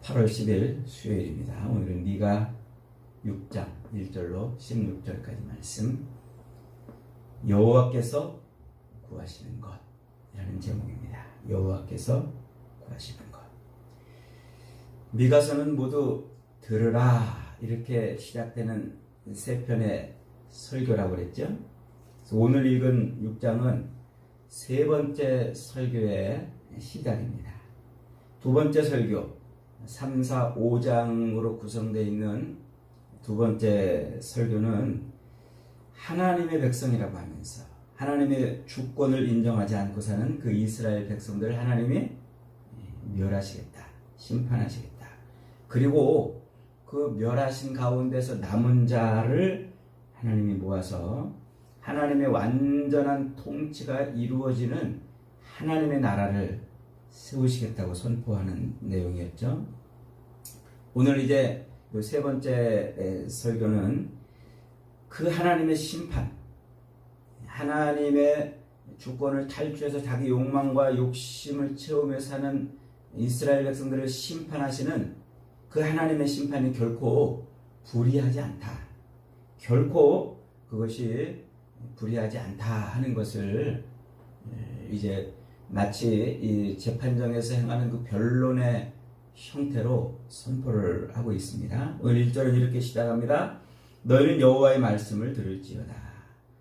8월 10일 수요일입니다. 오늘은 미가 6장 1절로 16절까지 말씀, 여호와께서 구하시는 것이라는 제목입니다. 여호와께서 구하시는 것. 미가서는 모두 들으라 이렇게 시작되는 세 편의 설교라고 그랬죠. 그래서 오늘 읽은 6장은 세 번째 설교의 시작입니다. 두 번째 설교 3, 4, 5장으로 구성되어 있는 두 번째 설교는 하나님의 백성이라고 하면서 하나님의 주권을 인정하지 않고 사는 그 이스라엘 백성들을 하나님이 멸하시겠다, 심판하시겠다. 그리고 그 멸하신 가운데서 남은 자를 하나님이 모아서 하나님의 완전한 통치가 이루어지는 하나님의 나라를 세우시겠다고 선포하는 내용이었죠. 오늘 이제 세 번째 설교는 그 하나님의 심판, 하나님의 주권을 탈취해서 자기 욕망과 욕심을 채우며 사는 이스라엘 백성들을 심판하시는 그 하나님의 심판이 결코 불의하지 않다. 결코 그것이 불의하지 않다 하는 것을 이제 마치 이 재판정에서 행하는 그 변론의 형태로 선포를 하고 있습니다. 오늘 1절은 이렇게 시작합니다. 너희는 여호와의 말씀을 들을지어다.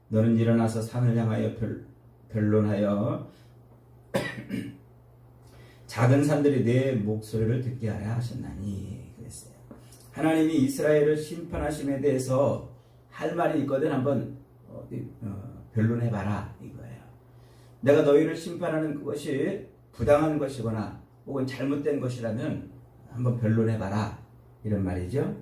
너는 일어나서 산을 향하여 변론하여 작은 산들이 내 목소리를 듣게 하라 하셨나니 그랬어요. 하나님이 이스라엘을 심판하심에 대해서 할 말이 있거든 한번 변론해봐라 이거예요. 내가 너희를 심판하는 그것이 부당한 것이거나 혹은 잘못된 것이라면 한번 변론해봐라 이런 말이죠.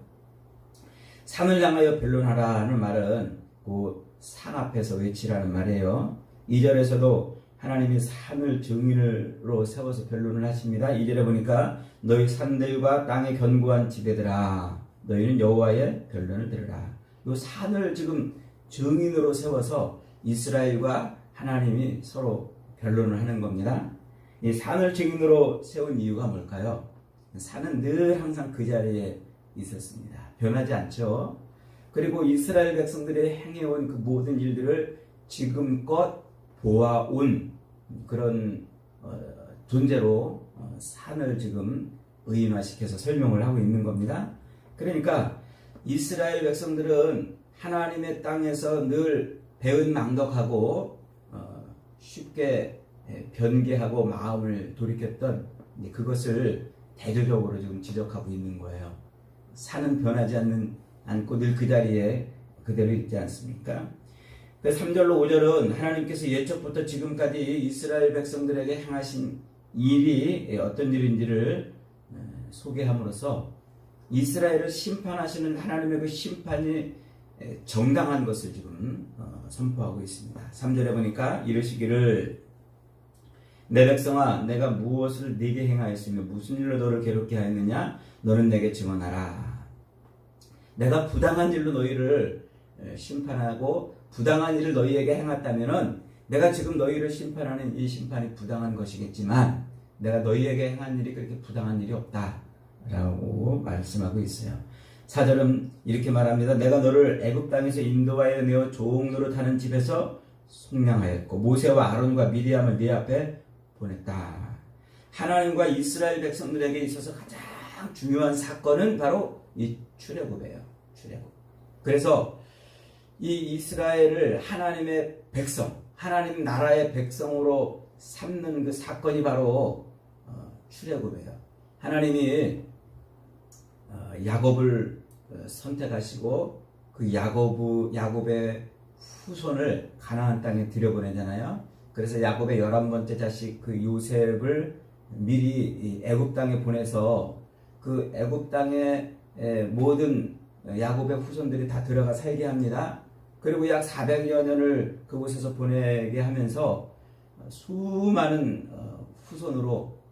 산을 향하여 변론하라는 말은 그 산 앞에서 외치라는 말이에요. 2절에서도 하나님이 산을 증인으로 세워서 변론을 하십니다. 2절에 보니까 너희 산들과 땅의 견고한 지대들아 너희는 여호와의 변론을 들으라. 이 산을 지금 증인으로 세워서 이스라엘과 하나님이 서로 변론을 하는 겁니다. 이 산을 증인으로 세운 이유가 뭘까요? 산은 늘 항상 그 자리에 있었습니다. 변하지 않죠. 그리고 이스라엘 백성들이 행해온 그 모든 일들을 지금껏 보아온 그런 존재로 산을 지금 의인화시켜서 설명을 하고 있는 겁니다. 그러니까 이스라엘 백성들은 하나님의 땅에서 늘 배은망덕하고 쉽게 변개하고 마음을 돌이켰던 그것을 대조적으로 지금 지적하고 있는 거예요. 산은 변하지 않고 늘 그 자리에 그대로 있지 않습니까? 3절로 5절은 하나님께서 예적부터 지금까지 이스라엘 백성들에게 행하신 일이 어떤 일인지를 소개함으로써 이스라엘을 심판하시는 하나님의 그 심판이 정당한 것을 지금 선포하고 있습니다. 3절에 보니까 이르시기를 내 백성아 내가 무엇을 네게 행하였으며 무슨 일로 너를 괴롭게 하였느냐 너는 내게 증언하라. 내가 부당한 일로 너희를 심판하고 부당한 일을 너희에게 행했다면은 내가 지금 너희를 심판하는 이 심판이 부당한 것이겠지만 내가 너희에게 행한 일이 그렇게 부당한 일이 없다라고 말씀하고 있어요. 4절은 이렇게 말합니다. 내가 너를 애굽 땅에서 인도하여 내어 종노릇 하는 집에서 속량하였고 모세와 아론과 미리암을 네 앞에 보냈다. 하나님과 이스라엘 백성들에게 있어서 가장 중요한 사건은 바로 이 출애굽이에요. 출애굽. 그래서 이 이스라엘을 하나님의 백성, 하나님 나라의 백성으로 삼는 그 사건이 바로 출애굽이에요. 하나님이 야곱을 선택하시고 그 야곱의 후손을 가나안 땅에 들여보내잖아요. 그래서 야곱의 11번째 자식 그 요셉을 미리 애굽 땅에 보내서 그 애굽 땅의 모든 야곱의 후손들이 다 들어가 살게 합니다. 그리고 약 400여 년을 그곳에서 보내게 하면서 수많은 후손으로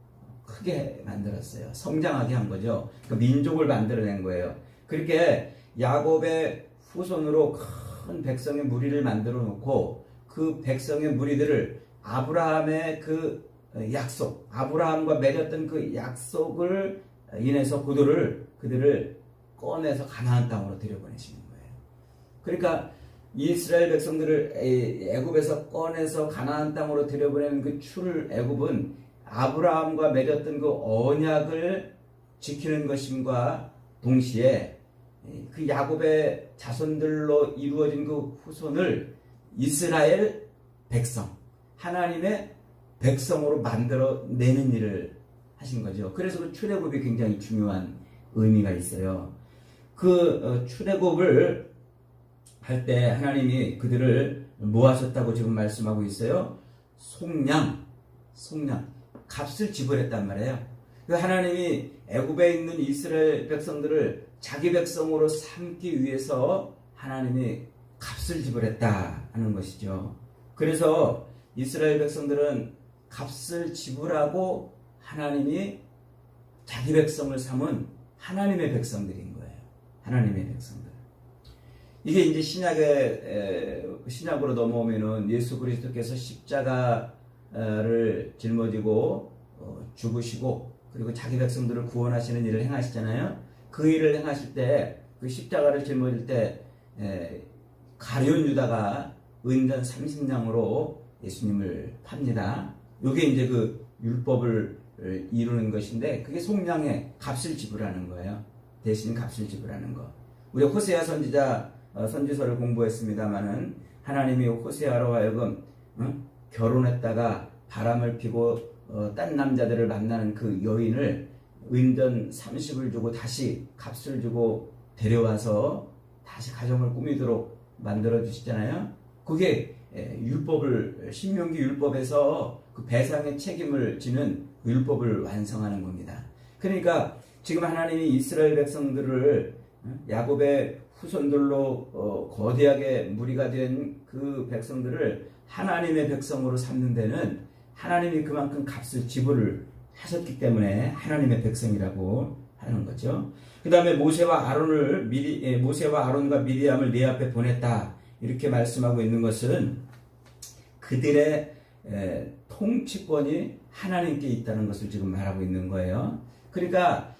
크게 만들었어요. 성장하게 한 거죠. 그 민족을 만들어낸 거예요. 그렇게 야곱의 후손으로 큰 백성의 무리를 만들어 놓고 그 백성의 무리들을 아브라함의 그 약속, 아브라함과 맺었던 그 약속을 인해서 그들을 꺼내서 가나안 땅으로 들여보내시는 거예요. 그러니까 이스라엘 백성들을 애굽에서 꺼내서 가나안 땅으로 들여보내는 그 출애굽은 아브라함과 맺었던 그 언약을 지키는 것임과 동시에 그 야곱의 자손들로 이루어진 그 후손을 이스라엘 백성, 하나님의 백성으로 만들어 내는 일을 하신 거죠. 그래서 그 출애굽이 굉장히 중요한 의미가 있어요. 그 출애굽을 할 때 하나님이 그들을 뭐 하셨다고 지금 말씀하고 있어요? 속량, 값을 지불했단 말이에요. 하나님이 애굽에 있는 이스라엘 백성들을 자기 백성으로 삼기 위해서 하나님이 값을 지불했다 하는 것이죠. 그래서 이스라엘 백성들은 값을 지불하고 하나님이 자기 백성을 삼은 하나님의 백성들인 거예요. 하나님의 백성들. 이게 이제 신약으로 넘어오면은 예수 그리스도께서 십자가를 짊어지고 죽으시고 그리고 자기 백성들을 구원하시는 일을 행하시잖아요. 그 일을 행하실 때 그 십자가를 짊어질 때 가룟 유다가 은전 30냥으로 예수님을 팝니다. 이게 이제 그 율법을 이루는 것인데 그게 속량의 값을 지불하는 거예요. 대신 값을 지불하는 거. 우리 호세아 선지서를 공부했습니다마는 하나님이 호세아로 하여금 결혼했다가 바람을 피고 딴 남자들을 만나는 그 여인을 은전 30을 주고 다시 값을 주고 데려와서 다시 가정을 꾸미도록 만들어 주시잖아요. 그게 신명기 율법에서 그 배상의 책임을 지는 율법을 완성하는 겁니다. 그러니까 지금 하나님이 이스라엘 백성들을 야곱의 후손들로 거대하게 무리가 된 그 백성들을 하나님의 백성으로 삼는 데는 하나님이 그만큼 값을 지불을 하셨기 때문에 하나님의 백성이라고 하는 거죠. 그 다음에 모세와 아론과 미리암을 네 앞에 보냈다 이렇게 말씀하고 있는 것은 그들의 통치권이 하나님께 있다는 것을 지금 말하고 있는 거예요. 그러니까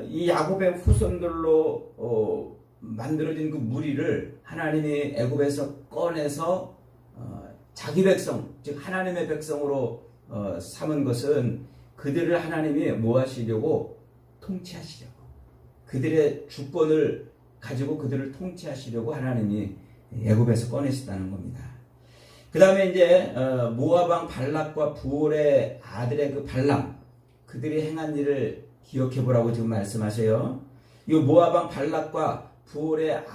이 야곱의 후손들로 만들어진 그 무리를 하나님이 애굽에서 꺼내서 자기 백성, 즉 하나님의 백성으로 삼은 것은 그들을 하나님이 뭐 하시려고? 통치하시려고. 그들의 주권을 가지고 그들을 통치하시려고 하나님이 애굽에서 꺼내셨다는 겁니다. 그 다음에 이제 모압 왕 발락과 부올의 아들의 그 발람, 그들이 행한 일을 기억해 보라고 지금 말씀하세요. 이 모압 왕 발락과 부올의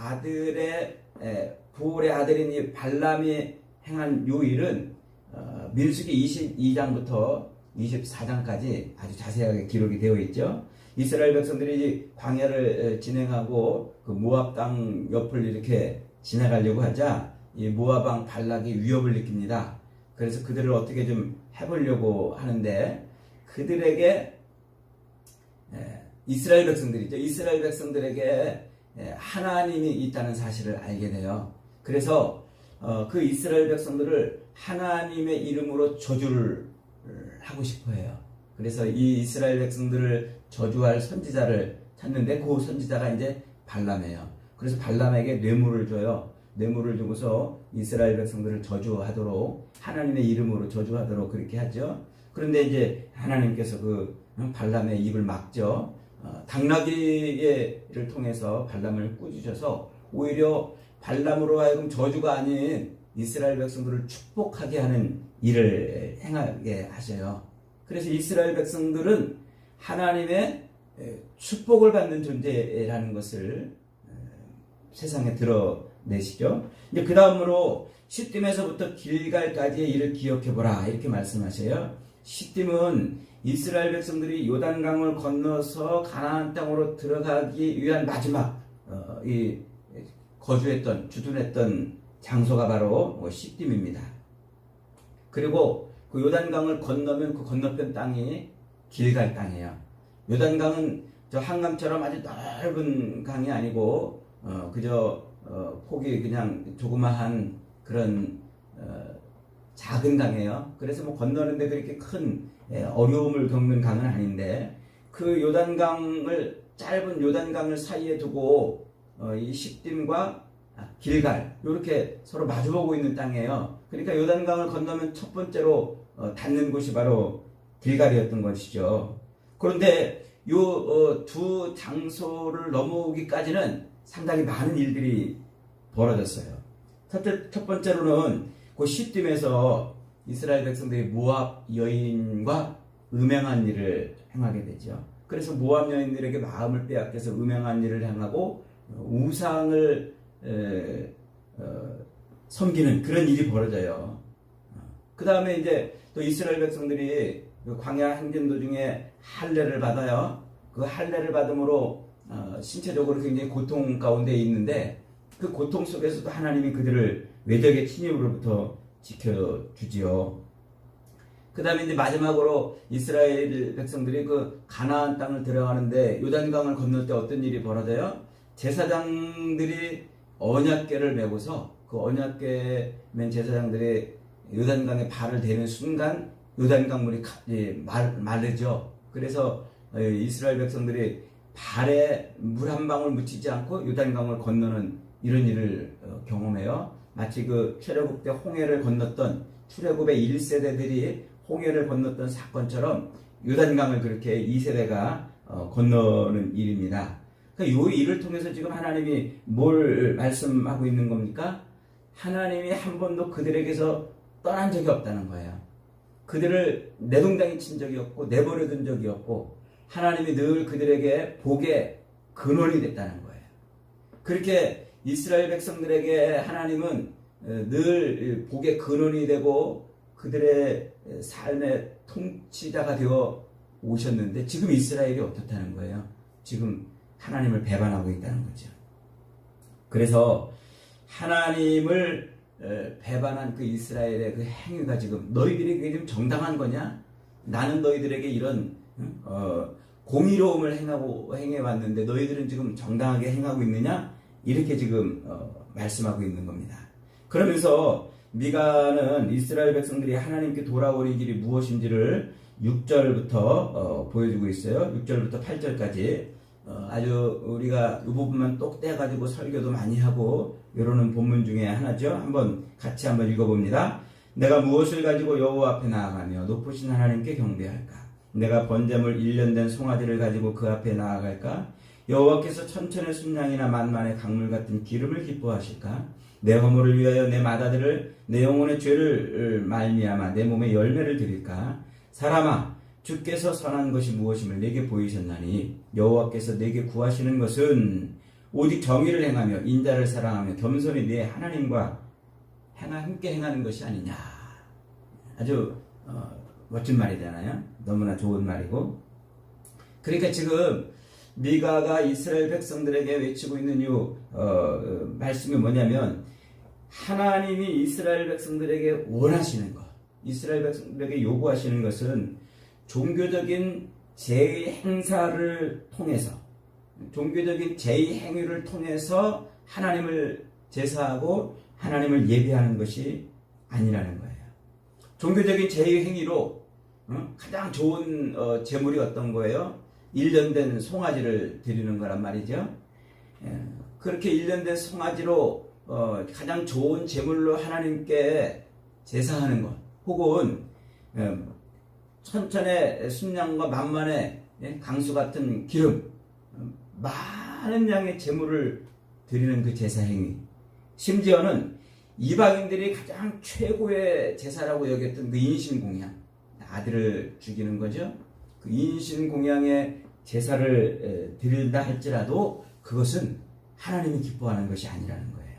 아들인 이 발람이 행한 요 일은 민수기 22장부터 24장까지 아주 자세하게 기록이 되어 있죠. 이스라엘 백성들이 광야를 진행하고 그 모압 땅 옆을 이렇게 지나가려고 하자 이 모압 왕 발락이 위협을 느낍니다. 그래서 그들을 어떻게 좀 해보려고 하는데 그들에게 이스라엘 백성들이죠. 이스라엘 백성들에게 하나님이 있다는 사실을 알게 돼요. 그래서 그 이스라엘 백성들을 하나님의 이름으로 저주를 하고 싶어 해요. 그래서 이 이스라엘 백성들을 저주할 선지자를 찾는데 그 선지자가 이제 발람이에요. 그래서 발람에게 뇌물을 줘요. 뇌물을 주고서 이스라엘 백성들을 저주하도록 하나님의 이름으로 저주하도록 그렇게 하죠. 그런데 이제 하나님께서 그 발람의 입을 막죠. 당나귀를 통해서 발람을 꾸짖어서 오히려 발람으로 하여금 저주가 아닌 이스라엘 백성들을 축복하게 하는 일을 행하게 하셔요. 그래서 이스라엘 백성들은 하나님의 축복을 받는 존재라는 것을 세상에 드러내시죠. 이제 그 다음으로 시딤에서부터 길갈까지의 일을 기억해보라 이렇게 말씀하셔요. 시딤은 이스라엘 백성들이 요단강을 건너서 가나안 땅으로 들어가기 위한 마지막 주둔했던 장소가 바로 시딤입니다. 그리고 그 요단강을 건너면 그 건너편 땅이 길갈 땅이에요. 요단강은 저 한강처럼 아주 넓은 강이 아니고 그저 폭이 그냥 조그마한 그런 작은 강이에요. 그래서 뭐 건너는데 그렇게 큰 어려움을 겪는 강은 아닌데 그 요단강을 짧은 요단강을 사이에 두고 이 시딤과 길갈 이렇게 서로 마주보고 있는 땅이에요. 그러니까 요단강을 건너면 첫 번째로 닿는 곳이 바로 길갈이었던 것이죠. 그런데 요 두 장소를 넘어오기까지는 상당히 많은 일들이 벌어졌어요. 첫 번째로는 그 시딤에서 이스라엘 백성들이 모압 여인과 음행한 일을 행하게 되죠. 그래서 모압 여인들에게 마음을 빼앗겨서 음행한 일을 행하고 우상을 섬기는 그런 일이 벌어져요. 그 다음에 이제 또 이스라엘 백성들이 그 광야 행진 도중에 할례를 받아요. 그 할례를 받음으로 신체적으로 굉장히 고통 가운데 있는데 그 고통 속에서도 하나님이 그들을 외적의 침입으로부터 지켜주지요. 그 다음에 이제 마지막으로 이스라엘 백성들이 그 가나안 땅을 들어가는데 요단강을 건널 때 어떤 일이 벌어져요? 제사장들이 언약궤를 메고서 그 언약궤 맨 제사장들이 요단강에 발을 대는 순간 요단강 물이 마르죠. 그래서 이스라엘 백성들이 발에 물 한 방울 묻히지 않고 요단강을 건너는 이런 일을 경험해요. 마치 그 출애굽 때 홍해를 건넜던 출애굽의 1세대들이 홍해를 건넜던 사건처럼 요단강을 그렇게 2세대가 건너는 일입니다. 그러니까 이 일을 통해서 지금 하나님이 뭘 말씀하고 있는 겁니까? 하나님이 한 번도 그들에게서 떠난 적이 없다는 거예요. 그들을 내동당히 친 적이 없고 내버려둔 적이 없고 하나님이 늘 그들에게 복의 근원이 됐다는 거예요. 그렇게 이스라엘 백성들에게 하나님은 늘 복의 근원이 되고 그들의 삶의 통치자가 되어 오셨는데 지금 이스라엘이 어떻다는 거예요? 지금 하나님을 배반하고 있다는 거죠. 그래서 하나님을 배반한 그 이스라엘의 그 행위가 지금 너희들이 그게 지금 정당한 거냐? 나는 너희들에게 이런 공의로움을 행해왔는데 너희들은 지금 정당하게 행하고 있느냐? 이렇게 지금 말씀하고 있는 겁니다. 그러면서 미가는 이스라엘 백성들이 하나님께 돌아오는 길이 무엇인지를 6절부터 보여주고 있어요. 6절부터 8절까지 아주 우리가 이 부분만 똑 떼가지고 설교도 많이 하고 이러는 본문 중에 하나죠. 같이 한번 읽어봅니다. 내가 무엇을 가지고 여호와 앞에 나아가며 높으신 하나님께 경배할까? 내가 번제물 1년 된 송아지를 가지고 그 앞에 나아갈까? 여호와께서 천천의 순양이나 만만의 강물 같은 기름을 기뻐하실까? 내 허물을 위하여 내 맏아들을 내 영혼의 죄를 말미암아 내 몸에 열매를 드릴까? 사람아, 주께서 선한 것이 무엇임을 내게 보이셨나니 여호와께서 내게 구하시는 것은 오직 정의를 행하며 인자를 사랑하며 겸손히 내 하나님과 함께 행하는 것이 아니냐. 아주 멋진 말이잖아요. 너무나 좋은 말이고. 그러니까 지금 미가가 이스라엘 백성들에게 외치고 있는 이 말씀이 뭐냐면 하나님이 이스라엘 백성들에게 원하시는 것, 이스라엘 백성들에게 요구하시는 것은 종교적인 제의 행사를 통해서 종교적인 제의 행위를 통해서 하나님을 제사하고 하나님을 예배하는 것이 아니라는 거예요. 종교적인 제의 행위로 가장 좋은 제물이 어떤 거예요? 1년 된 송아지를 드리는 거란 말이죠. 그렇게 1년 된 송아지로 가장 좋은 제물로 하나님께 제사하는 것, 혹은 천천의 순양과 만만의 강수 같은 기름, 많은 양의 제물을 드리는 그 제사 행위, 심지어는 이방인들이 가장 최고의 제사라고 여겼던 그 인신공양, 아들을 죽이는 거죠. 그 인신공양의 제사를 드린다 할지라도 그것은 하나님이 기뻐하는 것이 아니라는 거예요.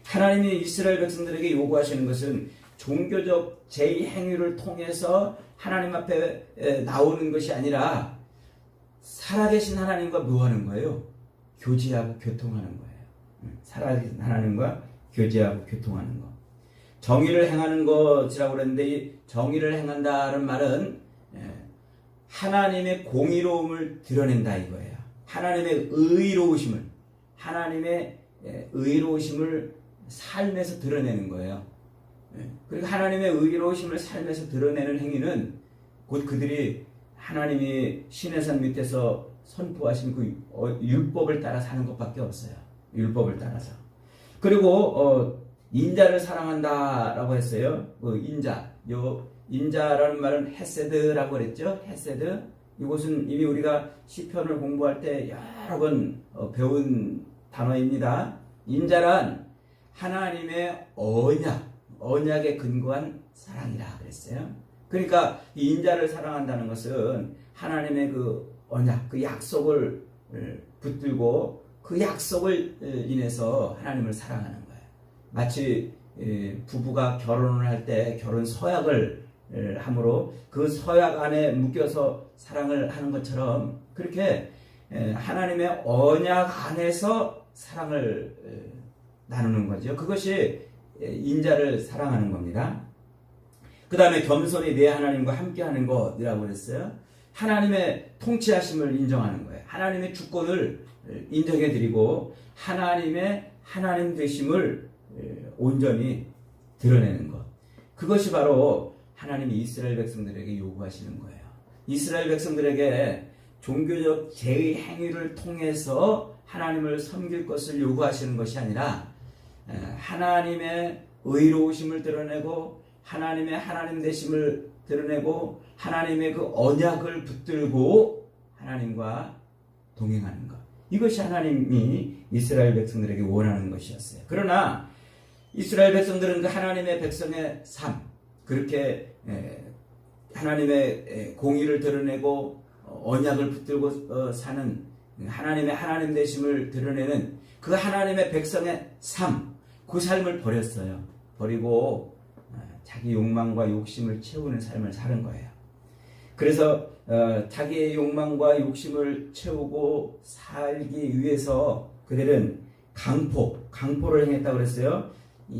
하나님이 이스라엘 백성들에게 요구하시는 것은 종교적 제의 행위를 통해서 하나님 앞에 나오는 것이 아니라 살아계신 하나님과 뭐 하는 거예요? 교제하고 교통하는 거예요. 살아계신 하나님과 교제하고 교통하는 것. 정의를 행하는 것이라고 그랬는데 이 정의를 행한다는 말은 하나님의 공의로움을 드러낸다 이거예요. 하나님의 의로우심을 삶에서 드러내는 거예요. 그리고 하나님의 의로우심을 삶에서 드러내는 행위는 곧 그들이 하나님이 시내산 밑에서 선포하신 그 율법을 따라 사는 것밖에 없어요. 율법을 따라서. 그리고 인자를 사랑한다라고 했어요. 인자라는 말은 헤세드라고 그랬죠. 헤세드. 이것은 이미 우리가 시편을 공부할 때 여러 번 배운 단어입니다. 인자란 하나님의 언약에 근거한 사랑이라 그랬어요. 그러니까 이 인자를 사랑한다는 것은 하나님의 그 언약, 그 약속을 붙들고 그 약속을 인해서 하나님을 사랑하는 거예요. 마치 부부가 결혼을 할 때 결혼 서약을 함으로 그 서약 안에 묶여서 사랑을 하는 것처럼 그렇게 하나님의 언약 안에서 사랑을 나누는 거죠. 그것이 인자를 사랑하는 겁니다. 그 다음에 겸손히 내 하나님과 함께하는 것이라고 그랬어요. 하나님의 통치하심을 인정하는 거예요. 하나님의 주권을 인정해드리고 하나님의 하나님 되심을 온전히 드러내는 것. 그것이 바로 하나님이 이스라엘 백성들에게 요구하시는 거예요. 이스라엘 백성들에게 종교적 제의 행위를 통해서 하나님을 섬길 것을 요구하시는 것이 아니라 하나님의 의로우심을 드러내고 하나님의 하나님 되심을 드러내고 하나님의 그 언약을 붙들고 하나님과 동행하는 것. 이것이 하나님이 이스라엘 백성들에게 원하는 것이었어요. 그러나 이스라엘 백성들은 그 하나님의 백성의 삶, 그렇게 하나님의 공의를 드러내고 언약을 붙들고 사는 하나님의 하나님 되심을 드러내는 그 하나님의 백성의 삶, 그 삶을 버렸어요. 버리고 자기 욕망과 욕심을 채우는 삶을 사는 거예요. 그래서 자기의 욕망과 욕심을 채우고 살기 위해서 그들은 강포를 행했다고 그랬어요.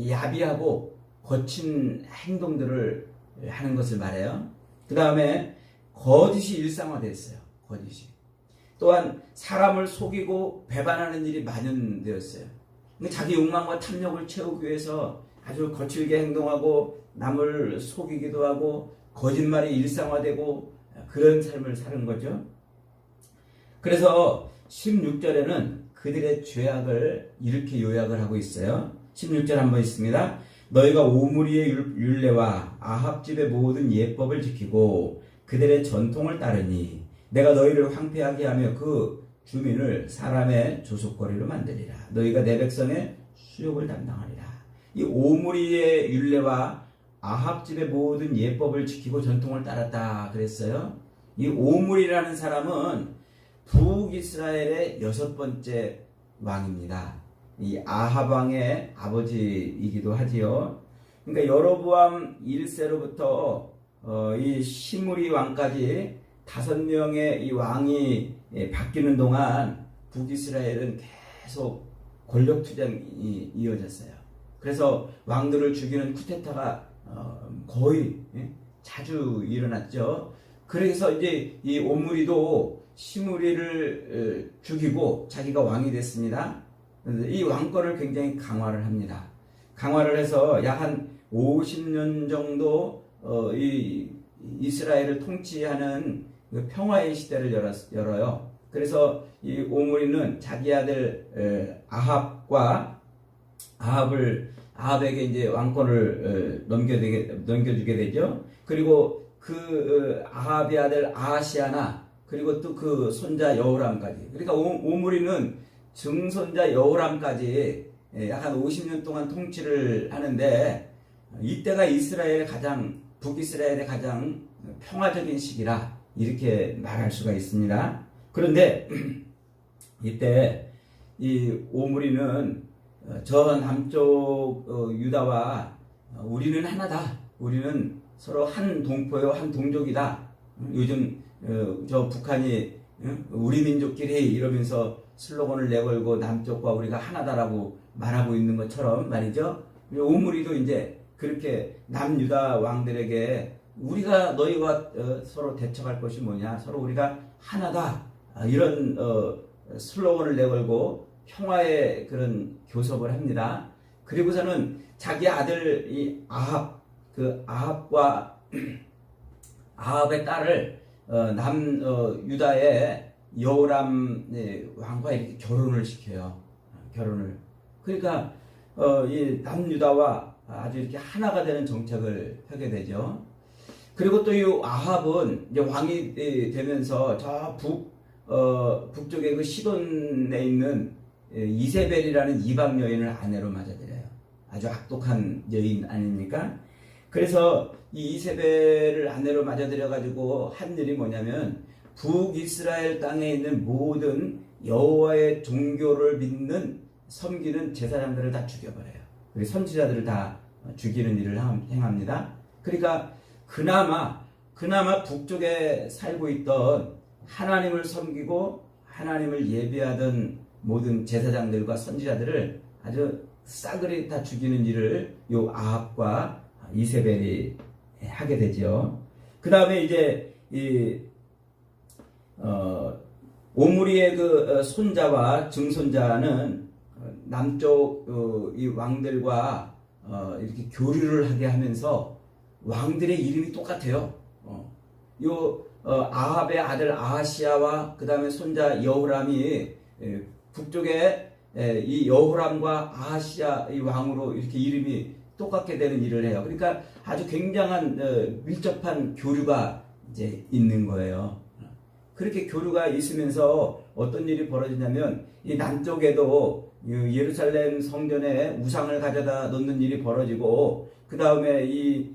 야비하고 거친 행동들을 하는 것을 말해요. 그 다음에 거짓이 일상화됐어요. 거짓이. 또한 사람을 속이고 배반하는 일이 만연되었어요. 자기 욕망과 탐욕을 채우기 위해서 아주 거칠게 행동하고 남을 속이기도 하고 거짓말이 일상화되고 그런 삶을 사는 거죠. 그래서 16절에는 그들의 죄악을 이렇게 요약을 하고 있어요. 16절 한번 있습니다. 너희가 오므리의 율례와 아합집의 모든 예법을 지키고 그들의 전통을 따르니 내가 너희를 황폐하게 하며 그 주민을 사람의 조속거리로 만들리라. 너희가 내 백성의 수욕을 담당하리라. 이 오므리의 율례와 아합집의 모든 예법을 지키고 전통을 따랐다 그랬어요. 이 오므리라는 사람은 북이스라엘의 6번째 왕입니다. 이 아합 왕의 아버지이기도 하지요. 그러니까 여로보암 1세로부터 이 시므리 왕까지 5명의 이 왕이 바뀌는 동안 북이스라엘은 계속 권력 투쟁이 이어졌어요. 그래서 왕들을 죽이는 쿠데타가 거의 자주 일어났죠. 그래서 이제 이 오므리도 시므리를 죽이고 자기가 왕이 됐습니다. 이 왕권을 굉장히 강화를 합니다. 강화를 해서 약 한 50년 정도 이 이스라엘을 통치하는 평화의 시대를 열어요. 그래서 이 오므리는 자기 아들 아합에게 이제 왕권을 넘겨주게 되죠. 그리고 그 아합의 아들 아하시아나 그리고 또 그 손자 여호람까지. 그러니까 오므리는 증손자 여호람까지 약 한 50년 동안 통치를 하는데 이때가 북이스라엘의 가장 평화적인 시기라 이렇게 말할 수가 있습니다. 그런데 이때 이 오므리는 저 남쪽 유다와 우리는 하나다. 우리는 서로 한 동포요, 한 동족이다. 요즘 저 북한이 우리 민족끼리 이러면서 슬로건을 내걸고 남쪽과 우리가 하나다라고 말하고 있는 것처럼 말이죠. 오므리도 이제 그렇게 남유다 왕들에게 우리가 너희와 서로 대척할 것이 뭐냐, 서로 우리가 하나다, 이런 슬로건을 내걸고 평화의 그런 교섭을 합니다. 그리고서는 자기 아들 이 아합과 아합의 딸을 유다의 여호람 왕과 이렇게 결혼을 시켜요. 결혼을. 그러니까 이 남유다와 아주 이렇게 하나가 되는 정책을 펴게 되죠. 그리고 또 이 아합은 이제 왕이 되면서 저 북쪽에 그 시돈에 있는 이세벨이라는 이방 여인을 아내로 맞아들여요. 아주 악독한 여인 아닙니까? 그래서 이 이세벨을 아내로 맞아들여 가지고 한 일이 뭐냐면 북이스라엘 땅에 있는 모든 여호와의 종교를 믿는 섬기는 제사장들을 다 죽여버려요. 그리고 선지자들을 다 죽이는 일을 행합니다. 그러니까 그나마 북쪽에 살고 있던 하나님을 섬기고 하나님을 예배하던 모든 제사장들과 선지자들을 아주 싸그리 다 죽이는 일을 요 아합과 이세벨이 하게 되죠. 그 다음에 이제 오므리의 그 손자와 증손자는 남쪽 이 왕들과 이렇게 교류를 하게 하면서 왕들의 이름이 똑같아요. 아합의 아들 아하시아와 그 다음에 손자 여호람이 북쪽에 이 여호람과 아하시아 이 왕으로 이렇게 이름이 똑같게 되는 일을 해요. 그러니까 아주 굉장한 밀접한 교류가 이제 있는 거예요. 그렇게 교류가 있으면서 어떤 일이 벌어지냐면 이 남쪽에도 예루살렘 성전에 우상을 가져다 놓는 일이 벌어지고 그 다음에 이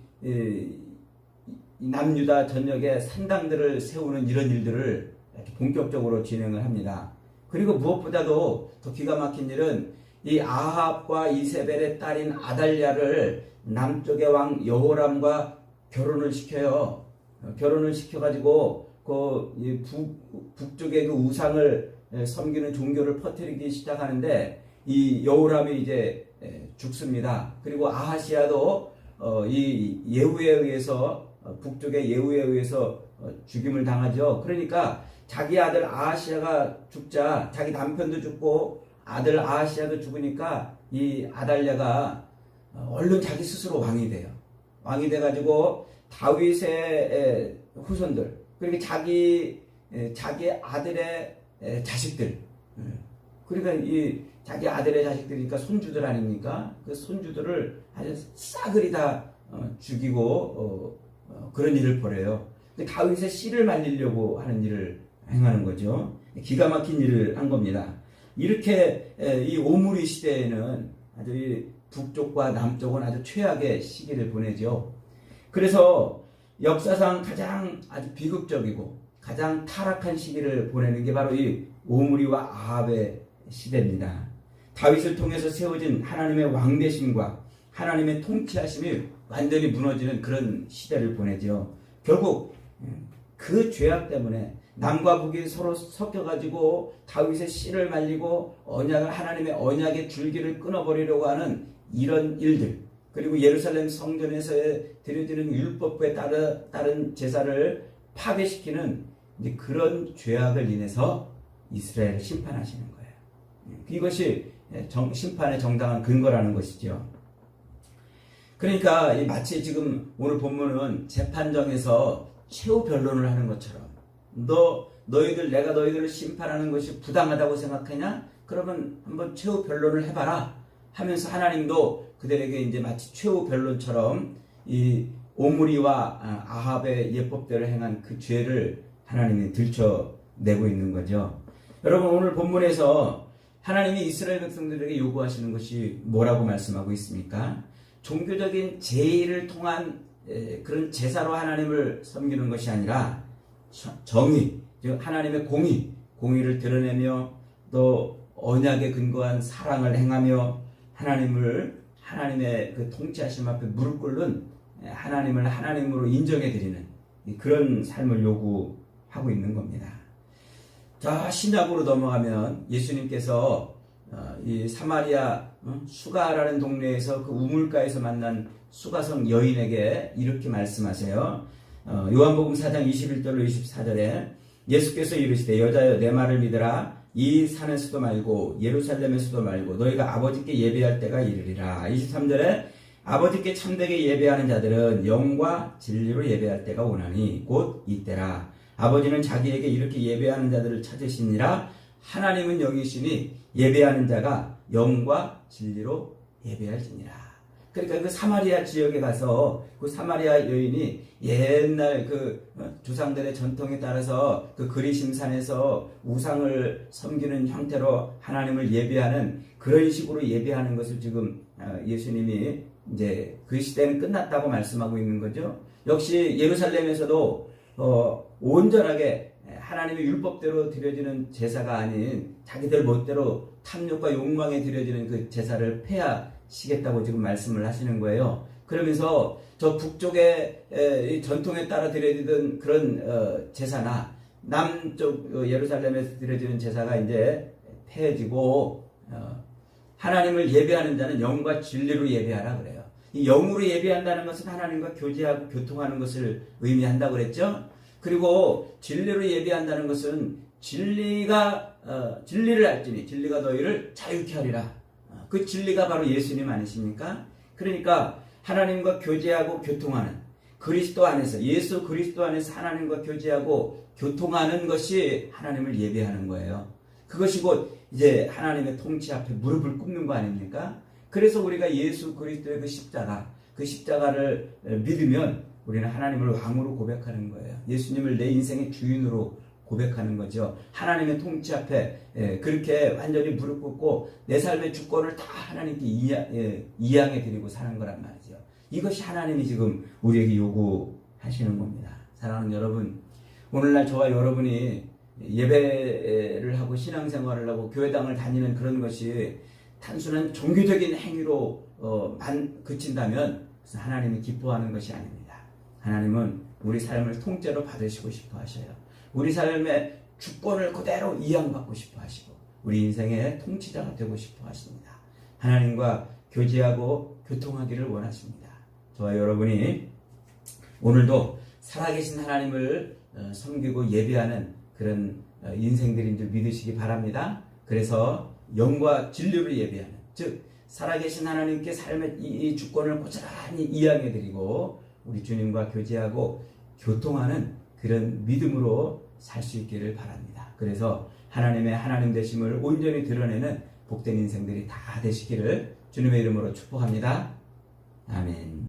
남유다 전역에 산당들을 세우는 이런 일들을 이렇게 본격적으로 진행을 합니다. 그리고 무엇보다도 더 기가 막힌 일은 이 아합과 이세벨의 딸인 아달랴를 남쪽의 왕 여호람과 결혼을 시켜요. 결혼을 시켜가지고 북쪽의 그 우상을 섬기는 종교를 퍼뜨리기 시작하는데 이 여호람이 이제 죽습니다. 그리고 아하시아도 이 예후에 의해서 북쪽의 예후에 의해서 죽임을 당하죠. 그러니까 자기 아들 아하시아가 죽자 자기 남편도 죽고 아들 아하시아도 죽으니까 이 아달랴가 얼른 자기 스스로 왕이 돼요. 왕이 돼가지고 다윗의 후손들 그리고 자기 아들의 자식들 그러니까 이 자기 아들의 자식들이니까 손주들 아닙니까? 그 손주들을 아주 싸그리 다 죽이고 그런 일을 벌여요. 다윗의 씨를 말리려고 하는 일을 행하는 거죠. 기가 막힌 일을 한 겁니다. 이렇게 이 오므리 시대에는 아주 이 북쪽과 남쪽은 아주 최악의 시기를 보내죠. 그래서 역사상 가장 아주 비극적이고 가장 타락한 시기를 보내는 게 바로 이 오므리와 아합의 시대입니다. 다윗을 통해서 세워진 하나님의 왕대심과 하나님의 통치하심이 완전히 무너지는 그런 시대를 보내죠. 결국 그 죄악 때문에 남과 북이 서로 섞여가지고 다윗의 씨를 말리고 하나님의 언약의 줄기를 끊어버리려고 하는 이런 일들 그리고 예루살렘 성전에서 드려지는 율법에 따른 제사를 파괴시키는 이제 그런 죄악을 인해서 이스라엘을 심판하시는 거예요. 이것이 심판의 정당한 근거라는 것이죠. 그러니까 마치 지금 오늘 본문은 재판정에서 최후 변론을 하는 것처럼 내가 너희들을 심판하는 것이 부당하다고 생각하냐? 그러면 한번 최후 변론을 해봐라 하면서 하나님도 그들에게 이제 마치 최후 변론처럼 이 오므리와 아합의 예법대로 행한 그 죄를 하나님이 들춰내고 있는 거죠. 여러분 오늘 본문에서 하나님이 이스라엘 백성들에게 요구하시는 것이 뭐라고 말씀하고 있습니까? 종교적인 제의를 통한 그런 제사로 하나님을 섬기는 것이 아니라 정의, 즉 하나님의 공의를 드러내며 또 언약에 근거한 사랑을 행하며 하나님의 그 통치하심 앞에 무릎 꿇는 하나님을 하나님으로 인정해 드리는 그런 삶을 요구하고 있는 겁니다. 자, 신약으로 넘어가면 예수님께서 이 사마리아 수가라는 동네에서 그 우물가에서 만난 수가성 여인에게 이렇게 말씀하세요. 요한복음 4장 21절로 24절에 예수께서 이르시되 여자여 내 말을 믿으라. 이 산에서도 말고 예루살렘에서도 말고 너희가 아버지께 예배할 때가 이르리라. 23절에 아버지께 참되게 예배하는 자들은 영과 진리로 예배할 때가 오나니 곧 이때라. 아버지는 자기에게 이렇게 예배하는 자들을 찾으시니라. 하나님은 영이시니 예배하는 자가 영과 진리로 예배할지니라. 그러니까 그 사마리아 지역에 가서 그 사마리아 여인이 옛날 그 조상들의 전통에 따라서 그 그리심산에서 우상을 섬기는 형태로 하나님을 예배하는 그런 식으로 예배하는 것을 지금 예수님이 이제 그 시대는 끝났다고 말씀하고 있는 거죠. 역시 예루살렘에서도 온전하게 하나님의 율법대로 드려지는 제사가 아닌 자기들 멋대로 탐욕과 욕망에 드려지는 그 제사를 폐하시겠다고 지금 말씀을 하시는 거예요. 그러면서 저 북쪽의 전통에 따라 드려지던 그런 제사나 남쪽 예루살렘에서 드려지는 제사가 이제 폐해지고 하나님을 예배하는 자는 영과 진리로 예배하라 그래요. 이 영으로 예배한다는 것은 하나님과 교제하고 교통하는 것을 의미한다고 그랬죠. 그리고 진리로 예배한다는 것은 진리를 알지니 진리가 너희를 자유케 하리라. 그 진리가 바로 예수님 아니십니까? 그러니까 하나님과 교제하고 교통하는 그리스도 안에서 예수 그리스도 안에서 하나님과 교제하고 교통하는 것이 하나님을 예배하는 거예요. 그것이 곧 이제 하나님의 통치 앞에 무릎을 꿇는 거 아닙니까? 그래서 우리가 예수 그리스도의 그 십자가를 믿으면 우리는 하나님을 왕으로 고백하는 거예요. 예수님을 내 인생의 주인으로 고백하는 거죠. 하나님의 통치 앞에 그렇게 완전히 무릎 꿇고 내 삶의 주권을 다 하나님께 이양해 드리고 사는 거란 말이죠. 이것이 하나님이 지금 우리에게 요구하시는 겁니다. 사랑하는 여러분, 오늘날 저와 여러분이 예배를 하고 신앙생활을 하고 교회당을 다니는 그런 것이 단순한 종교적인 행위로 그친다면 하나님이 기뻐하는 것이 아닙니다. 하나님은 우리 삶을 통째로 받으시고 싶어 하셔요. 우리 삶의 주권을 그대로 이양받고 싶어 하시고 우리 인생의 통치자가 되고 싶어 하십니다. 하나님과 교제하고 교통하기를 원하십니다. 저와 여러분이 오늘도 살아계신 하나님을 섬기고 예배하는 그런 인생들인 줄 믿으시기 바랍니다. 그래서 영과 진리로 예배하는, 즉 살아계신 하나님께 삶의 이 주권을 고스란히 이양해드리고 우리 주님과 교제하고 교통하는 그런 믿음으로 살 수 있기를 바랍니다. 그래서 하나님의 하나님 되심을 온전히 드러내는 복된 인생들이 다 되시기를 주님의 이름으로 축복합니다. 아멘.